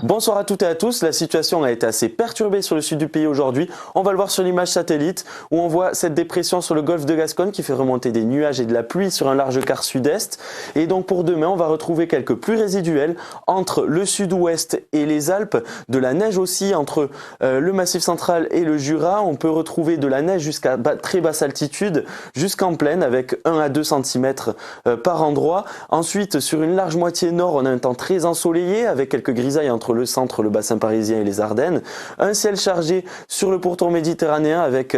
Bonsoir à toutes et à tous, la situation a été assez perturbée sur le sud du pays aujourd'hui. On va le voir sur l'image satellite où on voit cette dépression sur le golfe de Gascogne qui fait remonter des nuages et de la pluie sur un large quart sud-est. Et donc pour demain, on va retrouver quelques pluies résiduelles entre le sud-ouest et les Alpes, de la neige aussi entre le Massif central et le Jura. On peut retrouver de la neige jusqu'à très basse altitude, jusqu'en plaine avec 1 à 2 cm par endroit. Ensuite, sur une large moitié nord, on a un temps très ensoleillé avec quelques grisailles entre le centre, le bassin parisien et les Ardennes. Un ciel chargé sur le pourtour méditerranéen avec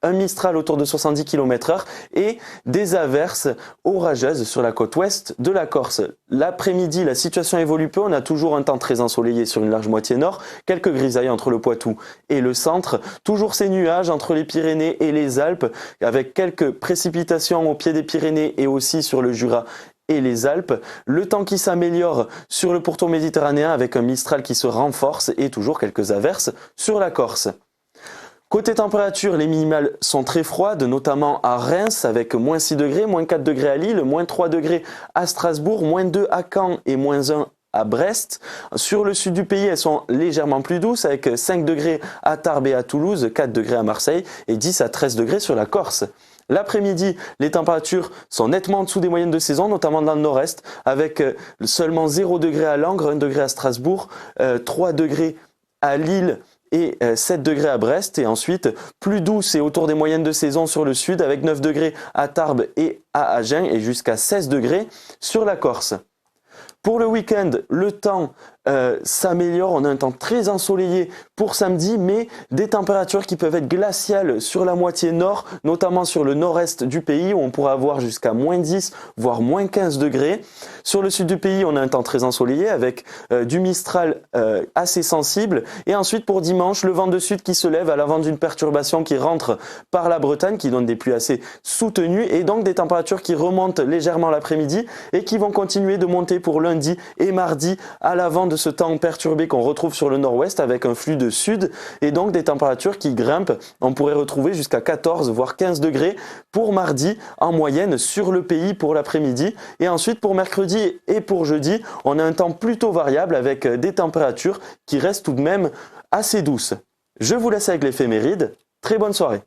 un Mistral autour de 70 km/h et des averses orageuses sur la côte ouest de la Corse. L'après-midi, la situation évolue peu. On a toujours un temps très ensoleillé sur une large moitié nord, quelques grisailles entre le Poitou et le centre, toujours ces nuages entre les Pyrénées et les Alpes, avec quelques précipitations au pied des Pyrénées et aussi sur le Jura et les Alpes. Le temps qui s'améliore sur le pourtour méditerranéen avec un Mistral qui se renforce et toujours quelques averses sur la Corse. Côté température, les minimales sont très froides, notamment à Reims avec moins 6 degrés, moins 4 degrés à Lille, moins 3 degrés à Strasbourg, moins 2 à Caen et moins 1 à Brest. Sur le sud du pays, elles sont légèrement plus douces avec 5 degrés à Tarbes et à Toulouse, 4 degrés à Marseille et 10 à 13 degrés sur la Corse. L'après-midi, les températures sont nettement en dessous des moyennes de saison, notamment dans le nord-est, avec seulement 0 degré à Langres, 1 degré à Strasbourg, 3 degrés à Lille et 7 degrés à Brest. Et ensuite, plus douce et autour des moyennes de saison sur le sud, avec 9 degrés à Tarbes et à Agen et jusqu'à 16 degrés sur la Corse. Pour le week-end, le temps s'améliore, on a un temps très ensoleillé pour samedi, mais des températures qui peuvent être glaciales sur la moitié nord, notamment sur le nord-est du pays où on pourra avoir jusqu'à moins 10 voire moins 15 degrés. Sur le sud du pays, on a un temps très ensoleillé avec du Mistral assez sensible. Et ensuite pour dimanche, le vent de sud qui se lève à l'avant d'une perturbation qui rentre par la Bretagne, qui donne des pluies assez soutenues et donc des températures qui remontent légèrement l'après-midi et qui vont continuer de monter pour lundi et mardi à l'avant de ce temps perturbé qu'on retrouve sur le nord-ouest avec un flux de sud et donc des températures qui grimpent. On pourrait retrouver jusqu'à 14 voire 15 degrés pour mardi en moyenne sur le pays pour l'après-midi. Et ensuite pour mercredi et pour jeudi, on a un temps plutôt variable avec des températures qui restent tout de même assez douces. Je vous laisse avec l'éphéméride. Très bonne soirée.